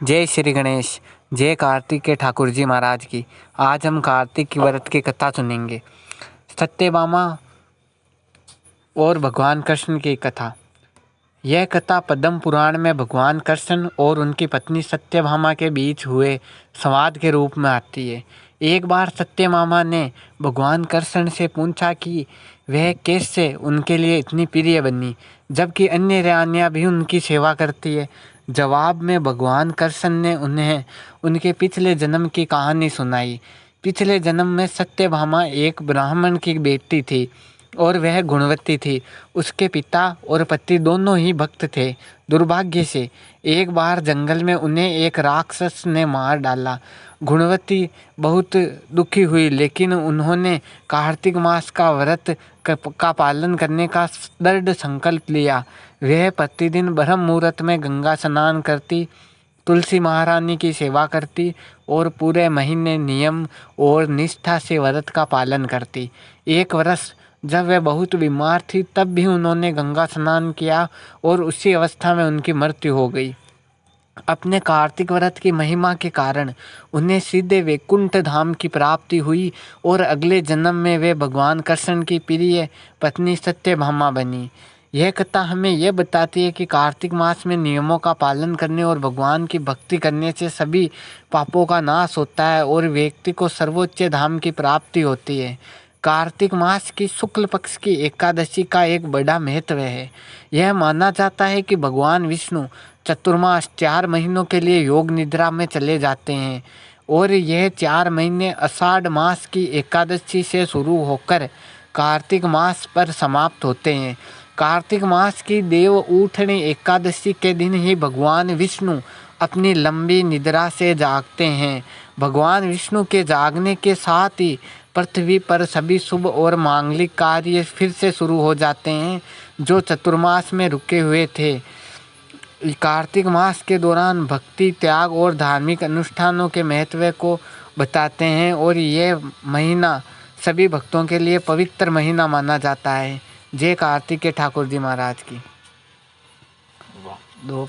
जय श्री गणेश। जय कार्तिक के ठाकुर जी महाराज की। आज हम कार्तिक की व्रत की कथा सुनेंगे। सत्यभामा और भगवान कृष्ण की कथा। यह कथा पद्म पुराण में भगवान कृष्ण और उनकी पत्नी सत्यभामा के बीच हुए संवाद के रूप में आती है। एक बार सत्यभामा ने भगवान कृष्ण से पूछा कि वह कैसे उनके लिए इतनी प्रिय बनी, जबकि अन्य रानियां भी उनकी सेवा करती है। जवाब में भगवान कृष्ण ने उन्हें उनके पिछले जन्म की कहानी सुनाई। पिछले जन्म में सत्यभामा एक ब्राह्मण की बेटी थी और वह गुणवती थी। उसके पिता और पति दोनों ही भक्त थे। दुर्भाग्य से एक बार जंगल में उन्हें एक राक्षस ने मार डाला। गुणवती बहुत दुखी हुई, लेकिन उन्होंने कार्तिक मास का व्रत का पालन करने का दृढ़ संकल्प लिया। वह प्रतिदिन ब्रह्म मुहूर्त में गंगा स्नान करती, तुलसी महारानी की सेवा करती और पूरे महीने नियम और निष्ठा से व्रत का पालन करती। एक वर्ष जब वह बहुत बीमार थी, तब भी उन्होंने गंगा स्नान किया और उसी अवस्था में उनकी मृत्यु हो गई। अपने कार्तिक व्रत की महिमा के कारण उन्हें सीधे वैकुंठ धाम की प्राप्ति हुई और अगले जन्म में वे भगवान कृष्ण की प्रिय पत्नी सत्यभामा बनी। यह कथा हमें यह बताती है कि कार्तिक मास में नियमों का पालन करने और भगवान की भक्ति करने से सभी पापों का नाश होता है और व्यक्ति को सर्वोच्च धाम की प्राप्ति होती है। कार्तिक मास की शुक्ल पक्ष की एकादशी का एक बड़ा महत्व है। यह माना जाता है कि भगवान विष्णु चतुर्मास 4 महीनों के लिए योग निद्रा में चले जाते हैं और यह 4 महीने आषाढ़ मास की एकादशी से शुरू होकर कार्तिक मास पर समाप्त होते हैं। कार्तिक मास की देव उठनी एकादशी के दिन ही भगवान विष्णु अपनी लंबी निद्रा से जागते हैं। भगवान विष्णु के जागने के साथ ही पृथ्वी पर सभी शुभ और मांगलिक कार्य फिर से शुरू हो जाते हैं जो चतुर्मास में रुके हुए थे। कार्तिक मास के दौरान भक्ति, त्याग और धार्मिक अनुष्ठानों के महत्व को बताते हैं और ये महीना सभी भक्तों के लिए पवित्र महीना माना जाता है। जय कार्तिक के ठाकुर जी महाराज की। 2